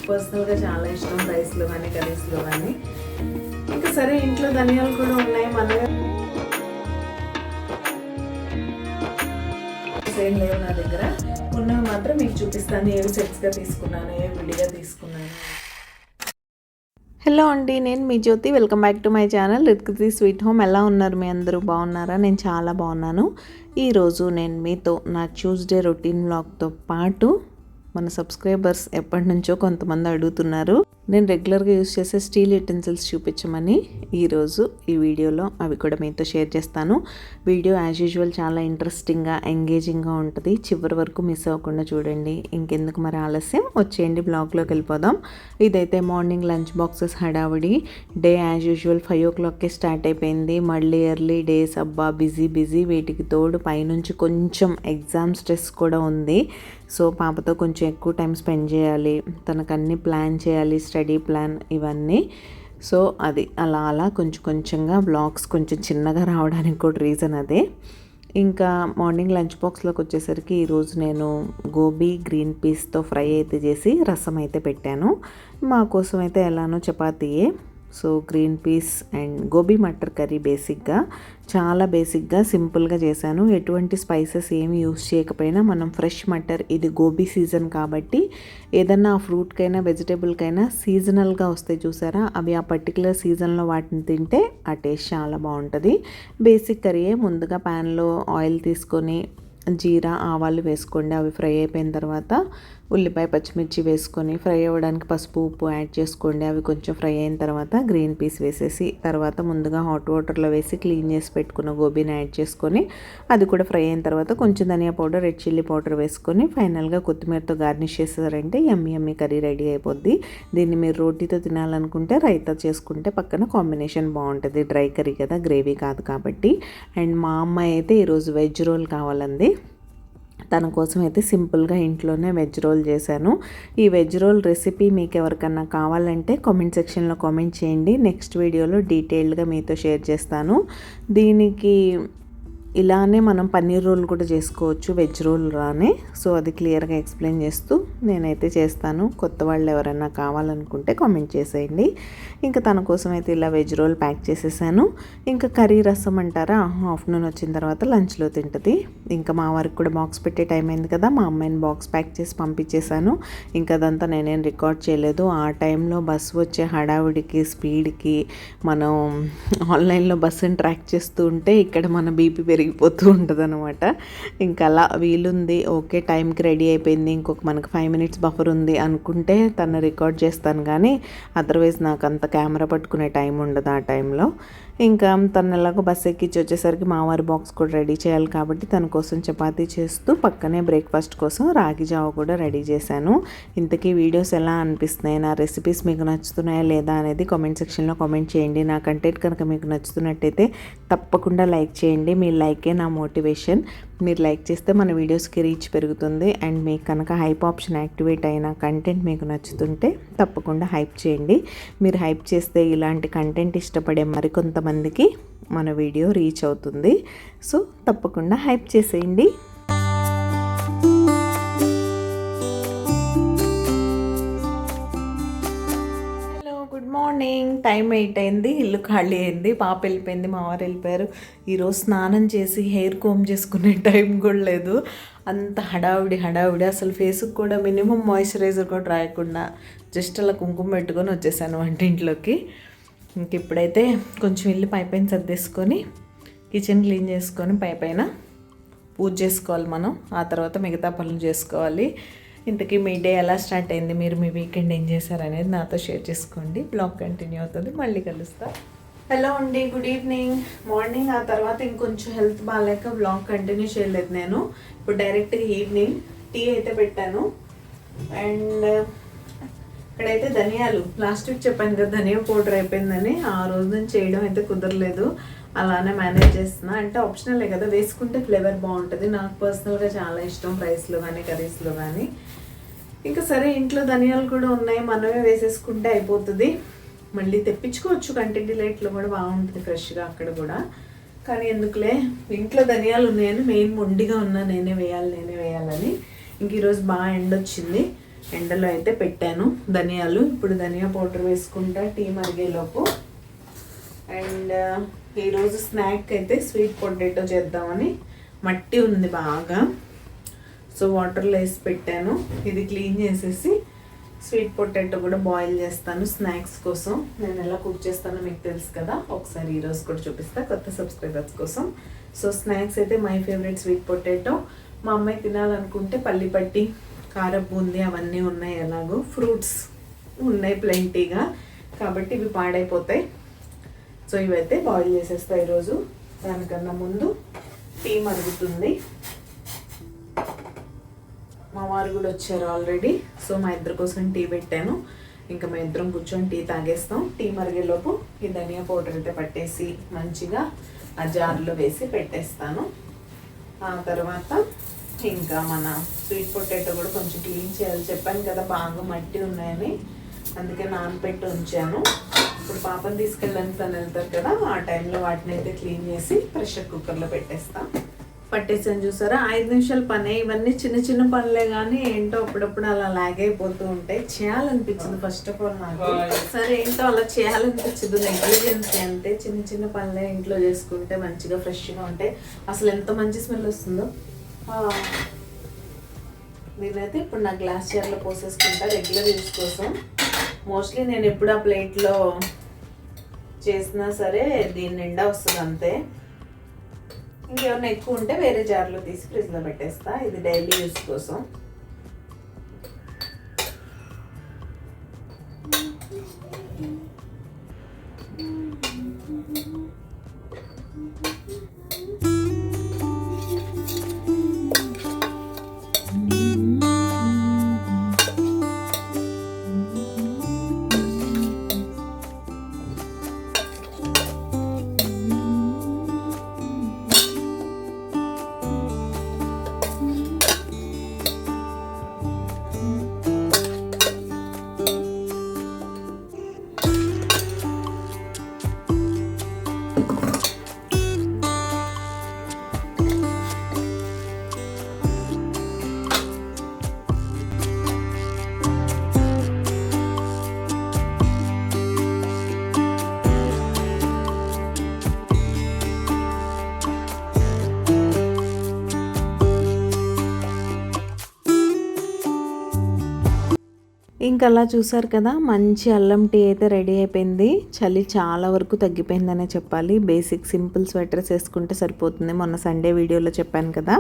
పర్సనల్గా చాలా ఇష్టం రైస్లో కానీ కర్రీస్లో కానీ. ఇంకా సరే ఇంట్లో ధనియాలు కూడా ఉన్నాయి, మన ఏం లేవు నా దగ్గర. ఉన్నవి మాత్రం మీకు చూపిస్తాను, ఏవి సెట్స్గా తీసుకున్నాను, ఏవి విడిగా తీసుకున్నాను. హలో అండి, నేను మీ Jyothi. Welcome back to my channel Ritkriti sweet home. ఎలా ఉన్నారు మీ అందరూ? బాగున్నారా? నేను చాలా బాగున్నాను. ఈరోజు నేను మీతో నా ట్యూస్డే రొటీన్ వ్లాగ్తో పాటు మన సబ్స్క్రైబర్స్ ఎప్పటి నుంచో కొంతమంది అడుగుతున్నారు నేను రెగ్యులర్గా యూజ్ చేసే స్టీల్ యుటెన్సిల్స్ చూపించమని. ఈరోజు ఈ వీడియోలో అవి కూడా మీతో షేర్ చేస్తాను. వీడియో యాజ్ యూజువల్ చాలా ఇంట్రెస్టింగ్గా ఎంగేజింగ్గా ఉంటుంది. చివరి వరకు మిస్ అవ్వకుండా చూడండి. ఇంకెందుకు మరి ఆలస్యం, వచ్చేయండి బ్లాగ్లోకి వెళ్ళిపోదాం. ఇదైతే మార్నింగ్ లంచ్ బాక్సెస్ హడావిడి. డే యాజ్ యూజువల్ 5 o'clockకే స్టార్ట్ అయిపోయింది. మళ్ళీ ఎర్లీ డేస్, అబ్బా బిజీ. వీటికి తోడు పైనుంచి కొంచెం ఎగ్జామ్ స్ట్రెస్ కూడా ఉంది. సో పాపతో కొంచెం ఎక్కువ టైం స్పెండ్ చేయాలి, తనకు అన్నీ ప్లాన్ చేయాలి, స్టడీ ప్లాన్ ఇవన్నీ. సో అది అలా కొంచెంగా బ్లాగ్స్ కొంచెం చిన్నగా రావడానికి కూడా రీజన్ అదే. ఇంకా మార్నింగ్ లంచ్ బాక్స్లోకి వచ్చేసరికి ఈరోజు నేను గోబీ గ్రీన్ పీస్తో ఫ్రై అయితే చేసి రసం అయితే పెట్టాను. మా కోసం అయితే ఎలానో చపాతీయే. So green peas and gobi matar curry చాలా బేసిక్గా సింపుల్గా చేశాను. ఎటువంటి స్పైసెస్ ఏమి యూస్ చేయకపోయినా మనం ఫ్రెష్ మటర్, ఇది గోబీ సీజన్ కాబట్టి ఏదన్నా ఫ్రూట్కైనా వెజిటేబుల్కైనా సీజనల్గా వస్తాయి చూసారా, అవి ఆ పర్టికులర్ సీజన్లో వాటిని తింటే ఆ టేస్ట్ చాలా బాగుంటుంది. బేసిక్ కర్రీయే. ముందుగా ప్యాన్లో ఆయిల్ తీసుకొని జీరా ఆవాలు వేసుకోండి. అవి ఫ్రై అయిపోయిన తర్వాత ఉల్లిపాయ పచ్చిమిర్చి వేసుకొని ఫ్రై అవ్వడానికి పసుపు ఉప్పు యాడ్ చేసుకోండి. అవి కొంచెం ఫ్రై అయిన తర్వాత గ్రీన్ పీస్ వేసేసి తర్వాత ముందుగా హాట్ వాటర్లో వేసి క్లీన్ చేసి పెట్టుకున్న గోబీని యాడ్ చేసుకొని అది కూడా ఫ్రై అయిన తర్వాత కొంచెం ధనియా పౌడర్, రెడ్ చిల్లీ పౌడర్ వేసుకొని ఫైనల్గా కొత్తిమీరతో గార్నిష్ చేసారంటే యమ్మీ కర్రీ రెడీ అయిపోద్ది. దీన్ని మీరు రోటీతో తినాలనుకుంటే రైతా చేసుకుంటే పక్కన కాంబినేషన్ బాగుంటుంది. డ్రై కర్రీ కదా, గ్రేవీ కాదు కాబట్టి. అండ్ మా అమ్మాయి అయితే ఈరోజు వెజ్ రోల్ కావాలంది. తన కోసం అయితే సింపుల్గా ఇంట్లోనే వెజ్ రోల్ చేశాను. ఈ వెజ్ రోల్ రెసిపీ మీకు ఎవరికన్నా కావాలంటే కామెంట్ సెక్షన్లో కామెంట్ చేయండి. నెక్స్ట్ వీడియోలో డీటెయిల్డ్గా మీతో షేర్ చేస్తాను. దీనికి ఇలానే మనం పన్నీర్ రోల్ కూడా చేసుకోవచ్చు, వెజ్ రోల్ రానే. సో అది క్లియర్గా ఎక్స్ప్లెయిన్ చేస్తూ నేనైతే చేస్తాను. కొత్త వాళ్ళు ఎవరైనా కావాలనుకుంటే కామెంట్ చేసేయండి. ఇంకా తన కోసం అయితే ఇలా వెజ్ రోల్ ప్యాక్ చేసేసాను. ఇంకా కర్రీ రసం అంటారా, ఆఫ్టర్నూన్ వచ్చిన తర్వాత లంచ్లో తింటుంది. ఇంకా మా వారికి కూడా బాక్స్ పెట్టే టైం అయింది కదా, మా అమ్మాయిని బాక్స్ ప్యాక్ చేసి పంపించేశాను. ఇంకా అదంతా నేనేం రికార్డ్ చేయలేదు. ఆ టైంలో బస్సు వచ్చే హడావుడికి, స్పీడ్కి మనం ఆన్లైన్లో బస్సుని ట్రాక్ చేస్తూ ఉంటే ఇక్కడ మన బీపీ పెరిగిపోతూ ఉంటుంది అనమాట. ఇంకా అలా వీలుంది, ఓకే టైంకి రెడీ అయిపోయింది, ఇంకొక మనకు 5 minutes బఫర్ ఉంది అనుకుంటే తను రికార్డ్ చేస్తాను. కానీ అదర్వైజ్ నాకు అంత కెమెరా పట్టుకునే టైం ఉండదు ఆ టైంలో. ఇంకా తను ఎలాగో బస్ ఎక్కించి వచ్చేసరికి మా వారి బాక్స్ కూడా రెడీ చేయాలి కాబట్టి తన కోసం చపాతీ చేస్తూ పక్కనే బ్రేక్ఫాస్ట్ కోసం రాగి జావ కూడా రెడీ చేశాను. ఇంతకీ వీడియోస్ ఎలా అనిపిస్తున్నాయి, నా రెసిపీస్ మీకు నచ్చుతున్నాయా లేదా అనేది కామెంట్ సెక్షన్లో కామెంట్ చేయండి. నా కంటెంట్ కనుక మీకు నచ్చుతున్నట్టయితే తప్పకుండా లైక్ చేయండి. మీ లైకే నా మోటివేషన్. మీరు లైక్ చేస్తే మన వీడియోస్కి రీచ్ పెరుగుతుంది. అండ్ మీకు కనుక హైప్ ఆప్షన్ యాక్టివేట్ అయిన కంటెంట్ మీకు నచ్చుతుంటే తప్పకుండా హైప్ చేయండి. మీరు హైప్ చేస్తే ఇలాంటి కంటెంట్ ఇష్టపడే మరికొంతమందికి మన వీడియో రీచ్ అవుతుంది. సో తప్పకుండా హైప్ చేసేయండి. మార్నింగ్ టైం 8 అయింది. ఇల్లు ఖాళీ అయింది. పాప వెళ్ళిపోయింది, మా వారు వెళ్ళిపోయారు. ఈరోజు స్నానం చేసి హెయిర్ కోమ్ చేసుకునే టైం కూడా లేదు. అంత హడావిడి. అసలు ఫేస్కి కూడా మినిమం మాయిశ్చరైజర్ కూడా రాయకుండా జస్ట్ అలా కుంకుమ పెట్టుకొని వచ్చేసాను వంటింట్లోకి. ఇంక ఇప్పుడైతే కొంచెం ఇల్లు పైపైన సర్దేసుకొని కిచెన్ క్లీన్ చేసుకొని పైపైన పూజ చేసుకోవాలి మనం. ఆ తర్వాత మిగతా పనులు చేసుకోవాలి. ఇంతకీ మీ డే ఎలా స్టార్ట్ అయింది, మీరు మీ వీకెండ్ ఏం చేశారనేది నాతో షేర్ చేసుకోండి. బ్లాగ్ కంటిన్యూ అవుతుంది, మళ్ళీ కలుస్తా. హలో అండి, గుడ్ ఈవినింగ్. మార్నింగ్ ఆ తర్వాత ఇంకొంచెం హెల్త్ బాగాలేక బ్లాగ్ కంటిన్యూ చేయలేదు నేను. ఇప్పుడు డైరెక్ట్గా ఈవినింగ్ టీ అయితే పెట్టాను. అండ్ ఇక్కడైతే ధనియాలు, లాస్ట్ వీక్ చెప్పాను కదా ధనియా పౌడర్ అయిపోయిందని, ఆ రోజు నుంచి చేయడం అయితే కుదరలేదు. అలానే మేనేజ్ చేస్తున్నా. అంటే ఆప్షనలే కదా, వేసుకుంటే ఫ్లేవర్ బాగుంటుంది. నాకు పర్సనల్గా చాలా ఇష్టం రైస్లో కానీ కర్రీస్లో కానీ. ఇంకా సరే ఇంట్లో ధనియాలు కూడా ఉన్నాయి, మనమే వేసేసుకుంటే అయిపోతుంది. మళ్ళీ తెప్పించుకోవచ్చు, కంటెంట్ డిలైట్లో కూడా బాగుంటుంది ఫ్రెష్గా అక్కడ కూడా. కానీ ఎందుకులే, ఇంట్లో ధనియాలు ఉన్నాయని మెయిన్ మొండిగా ఉన్నా నేనే వేయాలని. ఇంక ఈరోజు బాగా ఎండ వచ్చింది, ఎండలో అయితే పెట్టాను ధనియాలు. ఇప్పుడు ధనియా పౌడర్ వేసుకుంటా టీ మరిగేలోపు. అండ్ ఈరోజు స్నాక్ అయితే స్వీట్ పొటాటో చేద్దామని, మట్టి ఉంది బాగా, సో వాటర్లో వేసి పెట్టాను. ఇది క్లీన్ చేసేసి స్వీట్ పొటాటో కూడా బాయిల్ చేస్తాను స్నాక్స్ కోసం. నేను ఎలా కుక్ చేస్తానో మీకు తెలుసు కదా, ఒకసారి ఈరోజు కూడా చూపిస్తా కొత్త సబ్స్క్రైబర్స్ కోసం. సో స్నాక్స్ అయితే మై ఫేవరెట్ స్వీట్ పొటాటో. మా అమ్మాయి తినాలనుకుంటే పల్లిపట్టి, కారం బూందీ అవన్నీ ఉన్నాయి, ఎలాగో ఫ్రూట్స్ ఉన్నాయి ప్లెంటీగా, కాబట్టి ఇవి పాడైపోతాయి. సో ఇవైతే బాయిల్ చేసేస్తా ఈరోజు. దానికన్నా ముందు టీ మరుగుతుంది. మా వారు కూడా వచ్చారు ఆల్రెడీ, సో మా ఇద్దరి కోసం టీ పెట్టాను. ఇంకా మా ఇద్దరం కూర్చొని టీ తాగేస్తాం. టీ మరిగేలోపు ఈ ధనియా పౌడర్ అయితే పట్టేసి మంచిగా ఆ జార్లో వేసి పెట్టేస్తాను. ఆ తర్వాత ఇంకా మన స్వీట్ పొటాటో కూడా కొంచెం క్లీన్ చేయాలి. చెప్పాను కదా బాగా మట్టి ఉన్నాయని, అందుకే నానబెట్టి ఉంచాను. ఇప్పుడు పాపని తీసుకెళ్ళడానికి తను వెళ్తారు కదా, ఆ టైంలో వాటిని అయితే క్లీన్ చేసి ప్రెషర్ కుక్కర్లో పట్టేసాను. చూసారా, 5 నిమిషాల పనే. ఇవన్నీ చిన్న చిన్న పనులే కానీ ఏంటో అప్పుడప్పుడు అలా లాగ్ అయిపోతూ ఉంటాయి. చేయాలనిపించింది ఫస్ట్ ఆఫ్ ఆల్ నాకు. సరే ఏంటో అలా చేయాలనిపించదు, నెగ్లిజెన్సీ అంతే. చిన్న చిన్న పనులే ఇంట్లో చేసుకుంటే మంచిగా ఫ్రెష్గా ఉంటాయి. అసలు ఎంత మంచి స్మెల్ వస్తుందో. నేనైతే ఇప్పుడు నా గ్లాస్ జార్లో పోసేసుకుంటా రెగ్యులర్ యూస్ కోసం. మోస్ట్లీ నేను ఎప్పుడు ఆ ప్లేట్లో చేసినా సరే దీని నిండా వస్తుంది అంతే. ఇంకేమైనా ఎక్కువ ఉంటే వేరే జార్లో తీసి ఫ్రిడ్జ్లో పెట్టేస్తా. ఇది డైలీ యూస్ కోసం. ఇంకా అలా చూసారు కదా, మంచి అల్లం టీ అయితే రెడీ అయిపోయింది. చలి చాలా వరకు తగ్గిపోయిందనే చెప్పాలి. బేసిక్ సింపుల్ స్వెటర్స్ వేసుకుంటే సరిపోతుంది. మొన్న సండే వీడియోలో చెప్పాను కదా.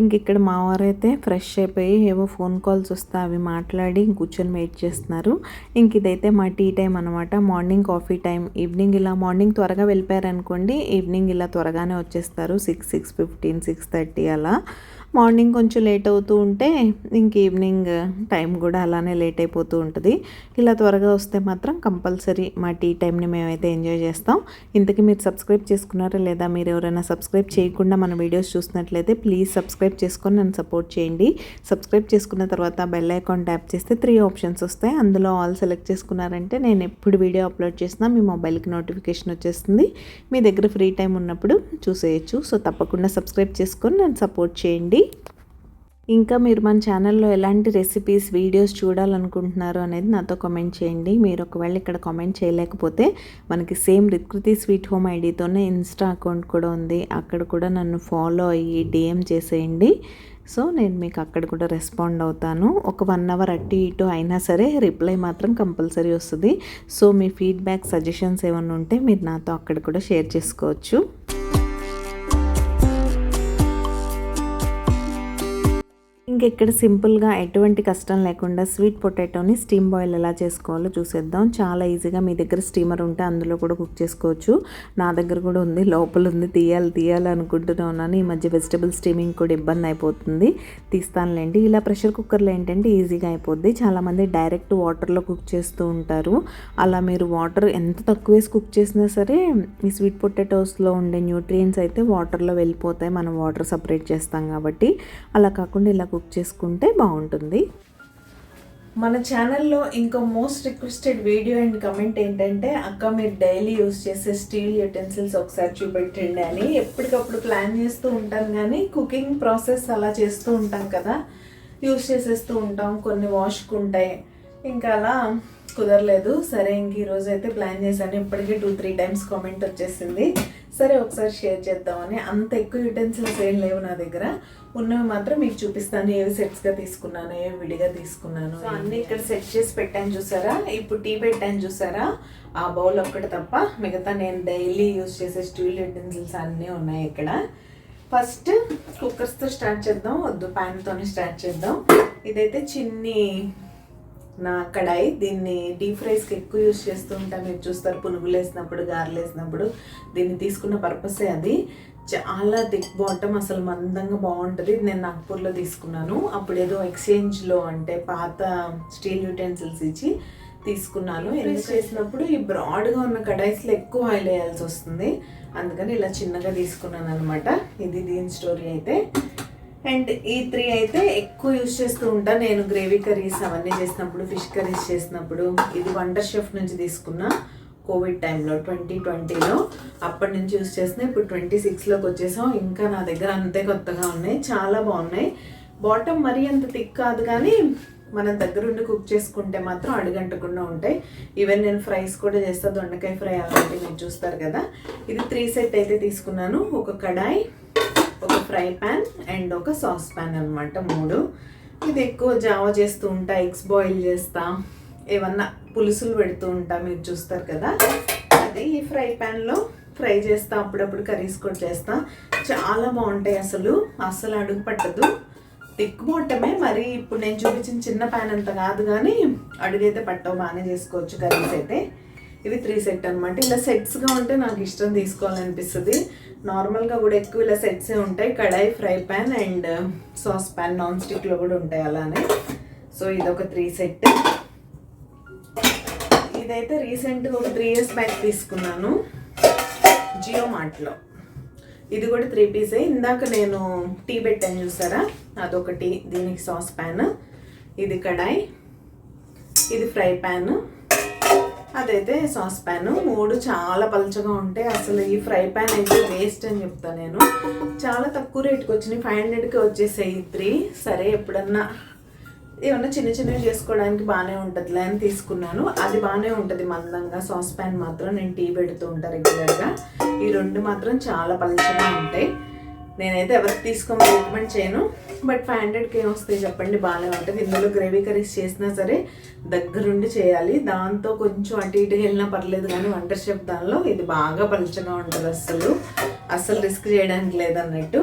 ఇంక ఇక్కడ మా వారైతే ఫ్రెష్ అయిపోయి ఏవో ఫోన్ కాల్స్ వస్తే అవి మాట్లాడి కూర్చొని వెయిట్ చేస్తున్నారు. ఇంక ఇదైతే మా టీ టైం అనమాట. Morning coffee time. ఈవినింగ్ ఇలా మార్నింగ్ త్వరగా వెళ్ళిపోయారనుకోండి, ఈవినింగ్ ఇలా త్వరగానే వచ్చేస్తారు. 6:15, 6:30 అలా. మార్నింగ్ కొంచెం లేట్ అవుతూ ఉంటే ఇంక ఈవినింగ్ టైం కూడా అలానే లేట్ అయిపోతూ ఉంటుంది. ఇలా త్వరగా వస్తే మాత్రం కంపల్సరీ మా టీ టైంని మేమైతే ఎంజాయ్ చేస్తాం. ఇంతకీ మీరు సబ్స్క్రైబ్ చేసుకున్నారా లేదా? మీరు ఎవరైనా సబ్స్క్రైబ్ చేయకుండా మన వీడియోస్ చూసినట్లయితే ప్లీజ్ సబ్స్క్రైబ్ చేసుకొని నన్ను సపోర్ట్ చేయండి. సబ్స్క్రైబ్ చేసుకున్న తర్వాత బెల్ ఐకాన్ ట్యాప్ చేస్తే 3 ఆప్షన్స్ వస్తాయి. అందులో ఆల్ సెలెక్ట్ చేసుకున్నారంటే నేను ఎప్పుడు వీడియో అప్లోడ్ చేసినా మీ మొబైల్కి నోటిఫికేషన్ వచ్చేస్తుంది. మీ దగ్గర ఫ్రీ టైం ఉన్నప్పుడు చూసేయచ్చు. సో తప్పకుండా సబ్స్క్రైబ్ చేసుకొని నన్ను సపోర్ట్ చేయండి. ఇంకా మీరు మన ఛానల్లో ఎలాంటి రెసిపీస్ వీడియోస్ చూడాలనుకుంటున్నారు అనేది నాతో కామెంట్ చేయండి. మీరు ఒకవేళ ఇక్కడ కామెంట్ చేయలేకపోతే మనకి సేమ్ రిత్కృతి స్వీట్ హోమ్ ఐడితోనే ఇన్స్టా అకౌంట్ కూడా ఉంది. అక్కడ కూడా నన్ను ఫాలో అయ్యి DM చేసేయండి. సో నేను మీకు అక్కడ కూడా రెస్పాండ్ అవుతాను. ఒక 1 అవర్ అటు ఇటు అయినా సరే రిప్లై మాత్రం కంపల్సరీ వస్తుంది. సో మీ ఫీడ్బ్యాక్ సజెషన్స్ ఏమైనా ఉంటే మీరు నాతో అక్కడ కూడా షేర్ చేసుకోవచ్చు. ఇంక ఇంకెక్కడ సింపుల్గా ఎటువంటి కష్టం లేకుండా స్వీట్ పొటాటోని స్టీమ్ బాయిల్ ఎలా చేసుకోవాలో చూసేద్దాం. చాలా ఈజీగా మీ దగ్గర స్టీమర్ ఉంటే అందులో కూడా కుక్ చేసుకోవచ్చు. నా దగ్గర కూడా ఉంది, లోపల ఉంది, తీయాలి అనుకుంటూనే ఉన్నాను. ఈ మధ్య వెజిటబుల్ స్టీమింగ్ కూడా ఇబ్బంది అయిపోతుంది, తీస్తానులేండి. ఇలా ప్రెషర్ కుక్కర్లో ఏంటంటే ఈజీగా అయిపోద్ది. చాలామంది డైరెక్ట్ వాటర్లో కుక్ చేస్తూ ఉంటారు. అలా మీరు వాటర్ ఎంత తక్కువ వేసి కుక్ చేసినా సరే ఈ స్వీట్ పొటాటోస్లో ఉండే న్యూట్రియంట్స్ అయితే వాటర్లో వెళ్ళిపోతాయి, మనం వాటర్ సపరేట్ చేస్తాం కాబట్టి. అలా కాకుండా ఇలా కుక్ చేసుకుంటే బాగుంటుంది. మన ఛానల్లో ఇంకో most requested video and comment ఏంటంటే, అక్క మీరు డైలీ యూస్ చేసే స్టీల్ యుటెన్సిల్స్ ఒకసారి చూపెట్టండి అని. ఎప్పటికప్పుడు ప్లాన్ చేస్తూ ఉంటాను, కానీ కుకింగ్ ప్రాసెస్ అలా చేస్తూ ఉంటాం కదా, యూస్ చేసేస్తూ ఉంటాం, కొన్ని వాష్కు ఉంటాయి, ఇంకా అలా కుదరలేదు. సరే ఇంక ఈరోజు అయితే ప్లాన్ చేశాను. ఇప్పటికే 2-3 టైమ్స్ కామెంట్ వచ్చేసింది. సరే ఒకసారి షేర్ చేద్దామని. అంత ఎక్కువ యుటెన్సిల్స్ ఏం లేవు నా దగ్గర, ఉన్నవి మాత్రం మీకు చూపిస్తాను. ఏవి సెట్స్గా తీసుకున్నాను, ఏవి విడిగా తీసుకున్నాను. సో అన్నీ ఇక్కడ సెట్ చేసి పెట్టాను చూసారా. ఇప్పుడు టీ పెట్టాను చూసారా, ఆ బౌల్ ఒక్కటి తప్ప మిగతా నేను డైలీ యూజ్ చేసే స్టీల్ యుటెన్సిల్స్ అన్నీ ఉన్నాయి ఇక్కడ. ఫస్ట్ కుక్కర్స్తో స్టార్ట్ చేద్దాం, వద్దు ప్యాన్తోనే స్టార్ట్ చేద్దాం. ఇదైతే చిన్ని నా కడాయి, దీన్ని డీప్ ఫ్రైస్కి ఎక్కువ యూజ్ చేస్తూ ఉంటాను. మీరు చూస్తారు పునుగులు వేసినప్పుడు, గారెలు వేసినప్పుడు. దీన్ని తీసుకున్న పర్పసే అది. చాలా థిక్ బాటమ్, అసలు మందంగా బాగుంటుంది. నేను నాగ్పూర్లో తీసుకున్నాను. అప్పుడు ఏదో ఎక్స్చేంజ్లో అంటే పాత స్టీల్ యూటెన్సిల్స్ ఇచ్చి తీసుకున్నాను. ఎందుకు చేసినప్పుడు ఈ బ్రాడ్గా ఉన్న కడాయిస్లో ఎక్కువ ఆయిల్ వేయాల్సి వస్తుంది, అందుకని ఇలా చిన్నగా తీసుకున్నాను అనమాట. ఇది దీని స్టోరీ అయితే. అండ్ ఈ 3 అయితే ఎక్కువ యూజ్ చేస్తూ ఉంటాను నేను గ్రేవీ కర్రీస్ అవన్నీ చేసినప్పుడు, ఫిష్ కర్రీస్ చేసినప్పుడు. ఇది వండర్ షెఫ్ నుంచి తీసుకున్న కోవిడ్ టైంలో 2020లో, అప్పటి నుంచి యూజ్ చేస్తున్నాయి. ఇప్పుడు 26లోకి వచ్చేసాం, ఇంకా నా దగ్గర అంతే కొత్తగా ఉన్నాయి, చాలా బాగున్నాయి. బాటమ్ మరీ అంత థిక్ కాదు, కానీ మనం దగ్గరుండి కుక్ చేసుకుంటే మాత్రం అడుగంటకుండా ఉంటాయి. ఈవెన్ నేను ఫ్రైస్ కూడా చేస్తాను, దొండకాయ ఫ్రై అలాంటి మీరు చూస్తారు కదా. ఇది 3 సెట్ అయితే తీసుకున్నాను. ఒక కడాయి, ఒక ఫ్రై ప్యాన్ అండ్ ఒక సాస్ ప్యాన్ అనమాట, 3. ఇది ఎక్కువ జావ చేస్తూ ఉంటా, ఎగ్స్ బాయిల్ చేస్తా, ఏమన్నా పులుసులు పెడుతూ ఉంటా, మీరు చూస్తారు కదా. అది ఈ ఫ్రై ప్యాన్లో ఫ్రై చేస్తా, అప్పుడప్పుడు కర్రీస్ కూడా చేస్తా. చాలా బాగుంటాయి, అసలు అడుగు పట్టదు. థిక్ బాటమే, మరి ఇప్పుడు నేను చూపించిన చిన్న ప్యాన్ అంత కాదు, కానీ అడుగైతే పట్టవు, బాగానే చేసుకోవచ్చు కర్రీస్ అయితే. ఇవి 3 సెట్ అనమాట. ఇలా సెట్స్గా ఉంటే నాకు ఇష్టం, తీసుకోవాలనిపిస్తుంది. నార్మల్గా కూడా ఎక్కువ ఇలా సెట్సే ఉంటాయి, kadai, fry pan and sauce pan. Non స్టిక్లో కూడా ఉంటాయి అలానే. సో ఇదొక 3 సెట్. ఇదైతే రీసెంట్గా ఒక 3 ఇయర్స్ బ్యాక్ తీసుకున్నాను జియో మార్ట్లో. ఇది కూడా 3 పీసే. ఇందాక నేను టీ పెట్టాను చూసారా, అదొకటి. దీనికి సాస్ ప్యాన్, ఇది కడాయి, ఇది ఫ్రై ప్యాన్, అదైతే సాస్ ప్యాన్. 3 చాలా పలచగా ఉంటాయి. అసలు ఈ ఫ్రై ప్యాన్ అయితే వేస్ట్ అని చెప్తాను నేను. చాలా తక్కువ రేటుకి వచ్చినాయి, 500కి వచ్చేసాయి 3. సరే ఎప్పుడన్నా ఏమన్నా చిన్నవి చేసుకోవడానికి బాగానే ఉంటుందిలే అని తీసుకున్నాను. అది బాగానే ఉంటుంది మందంగా. సాస్ ప్యాన్ మాత్రం నేను టీ పెడుతూ ఉంటాను రెగ్యులర్గా. ఈ 2 మాత్రం చాలా పలచగా ఉంటాయి. నేనైతే ఎవరికి తీసుకోమని రికమెండ్ చేయను, బట్ 500కి ఏం వస్తాయి చెప్పండి, బాగానే ఉంటుంది. ఇందులో గ్రేవీ కర్రీస్ చేసినా సరే దగ్గరుండి చేయాలి, దాంతో కొంచెం అటు ఇటుగా వెళ్ళినా పర్లేదు, కానీ వండర్ షెఫ్ దానిలో ఇది బాగా పలుచగా ఉంటుంది. అస్సలు రిస్క్ చేయడానికి లేదన్నట్టు.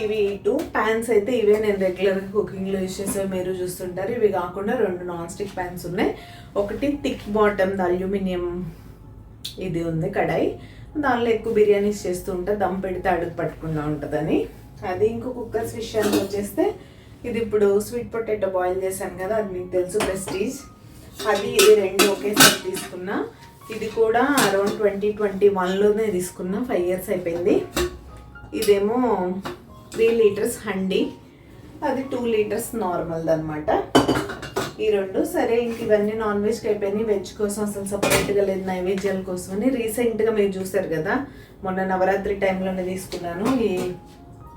ఇవి 2 ప్యాన్స్ అయితే ఇవే నేను రెగ్యులర్గా కుకింగ్లో యూజ్ చేసేవి, మీరు చూస్తుంటారు. ఇవి కాకుండా 2 నాన్ స్టిక్ ప్యాన్స్ ఉన్నాయి. ఒకటి థిక్ బాటమ్ అల్యూమినియం ఇది ఉంది కడాయి, దానిలో ఎక్కువ బిర్యానీస్ చేస్తూ ఉంటా, దమ్ పెడితే అడుగు పట్టకుండా ఉంటుందని అది. ఇంకో కుక్కర్స్ విషయానికి వచ్చేస్తే, ఇది ఇప్పుడు స్వీట్ పొటాటో బాయిల్ చేశాను కదా, అది మీకు తెలుసు, ప్రెస్టీజ్. అది ఇది 2 ఒకేసారి తీసుకున్నా. ఇది కూడా అరౌండ్ 2021లోనే తీసుకున్నా, 5 ఇయర్స్ అయిపోయింది. ఇదేమో 3 లీటర్స్ హండీ, అది 2 లీటర్స్ నార్మల్ది అనమాట. ఈ 2. సరే ఇంక ఇవన్నీ నాన్ వెజ్కి అయిపోయినాయి. వెజ్ కోసం అసలు సపరేట్గా లేదు, నైవేద్యాల కోసమని. రీసెంట్గా మీరు చూసారు కదా, మొన్న నవరాత్రి టైంలోనే తీసుకున్నాను ఈ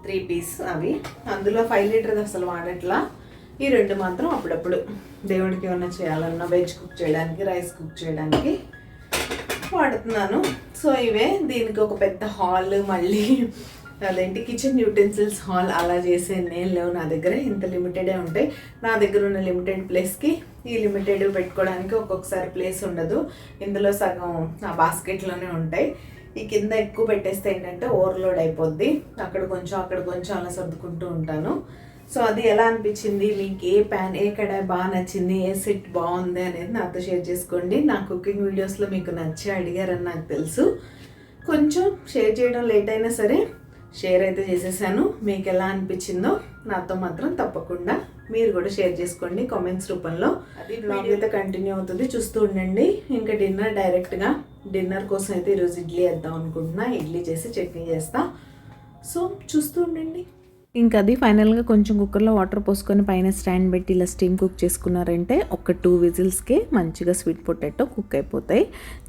3 పీస్. అవి అందులో 5 లీటర్ది అసలు వాడట్లా. ఈ 2 మాత్రం అప్పుడప్పుడు దేవుడికి ఏమన్నా చేయాలన్నా, వెజ్ కుక్ చేయడానికి, రైస్ కుక్ చేయడానికి వాడుతున్నాను. సో ఇవే. దీనికి ఒక పెద్ద హాల్, మళ్ళీ అదేంటి కిచెన్ యూటెన్సిల్స్ హాల్ అలా చేసే నేను లేవు నా దగ్గర. ఇంత లిమిటెడే ఉంటాయి నా దగ్గర. ఉన్న లిమిటెడ్ ప్లేస్కి ఈ లిమిటెడ్ పెట్టుకోవడానికి ఒక్కొక్కసారి ప్లేస్ ఉండదు. ఇందులో సగం ఆ బాస్కెట్లోనే ఉంటాయి. ఈ కింద ఎక్కువ పెట్టేస్తే ఏంటంటే ఓవర్లోడ్ అయిపోద్ది. అక్కడ కొంచెం అలా సర్దుకుంటూ ఉంటాను. సో అది ఎలా అనిపించింది, మీకు ఏ ప్యాన్ ఏ కడాయి బాగా నచ్చింది, ఏ సెట్ బాగుంది అనేది నాతో షేర్ చేసుకోండి. నా కుకింగ్ వీడియోస్లో మీకు నచ్చి అడిగారని నాకు తెలుసు. కొంచెం షేర్ చేయడం లేట్ అయినా సరే షేర్ అయితే చేసేసాను. మీకు ఎలా అనిపించిందో నాతో మాత్రం తప్పకుండా మీరు కూడా షేర్ చేసుకోండి కామెంట్స్ రూపంలో. అది బ్లాగ్ అయితే కంటిన్యూ అవుతుంది, చూస్తూ ఉండండి. ఇంకా డిన్నర్ కోసం అయితే ఈరోజు ఇడ్లీ వేద్దాం అనుకుంటున్నా. ఇడ్లీ చేసి చట్నీ చేస్తా. సో చూస్తూ ఉండండి. ఇంకా అది ఫైనల్గా కొంచెం కుక్కర్లో వాటర్ పోసుకొని పైన స్టాండ్ పెట్టి ఇలా స్టీమ్ కుక్ చేసుకున్నారంటే ఒక 2 విజిల్స్కే మంచిగా స్వీట్ పొటాటో కుక్ అయిపోతాయి.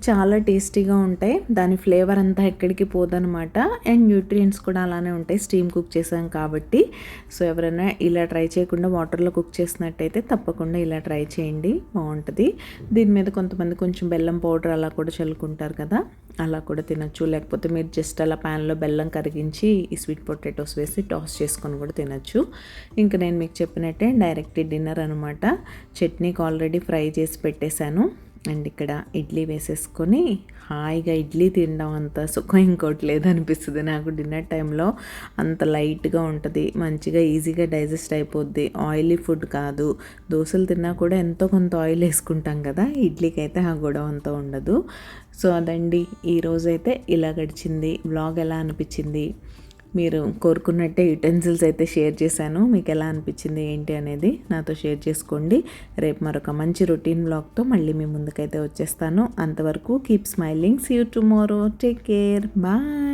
చాలా టేస్టీగా ఉంటాయి. దాని ఫ్లేవర్ అంతా ఎక్కడికి పోదనమాట. అండ్ న్యూట్రియంట్స్ కూడా అలానే ఉంటాయి స్టీమ్ కుక్ చేసాం కాబట్టి. సో ఎవరైనా ఇలా ట్రై చేయకుండా వాటర్లో కుక్ చేసినట్టయితే తప్పకుండా ఇలా ట్రై చేయండి, బాగుంటుంది. దీని మీద కొంతమంది కొంచెం బెల్లం పౌడర్ అలా కూడా చల్లుకుంటారు కదా, అలా కూడా తినొచ్చు. లేకపోతే మీరు జస్ట్ అలా ప్యాన్లో బెల్లం కరిగించి ఈ స్వీట్ పొటాటోస్ వేసి టాస్ చేసుకొని కూడా తినొచ్చు. ఇంకా నేను మీకు చెప్పినట్టే డైరెక్ట్ డిన్నర్ అనమాట. చట్నీకి ఆల్రెడీ ఫ్రై చేసి పెట్టేశాను. అండ్ ఇక్కడ ఇడ్లీ వేసేసుకొని హాయిగా ఇడ్లీ తినడం అంత సుఖం ఇంకోటి లేదనిపిస్తుంది నాకు. డిన్నర్ టైంలో అంత లైట్గా ఉంటుంది, మంచిగా ఈజీగా డైజెస్ట్ అయిపోద్ది. ఆయిలీ ఫుడ్ కాదు. దోశలు తిన్నా కూడా ఎంతో కొంత ఆయిల్ వేసుకుంటాం కదా, ఇడ్లీకి అయితే ఆ గొడవ అంతా ఉండదు. సో అదండి, ఈరోజైతే ఇలా గడిచింది. వ్లాగ్ ఎలా అనిపించింది, మీరు కోరుకున్నట్టే యుటెన్సిల్స్ అయితే షేర్ చేశాను. మీకు ఎలా అనిపించింది ఏంటి అనేది నాతో షేర్ చేసుకోండి. రేపు మరొక మంచి రొటీన్ వ్లాగ్తో మళ్ళీ మీ ముందుకైతే వచ్చేస్తాను. అంతవరకు keep smiling. See you tomorrow. Take care. Bye.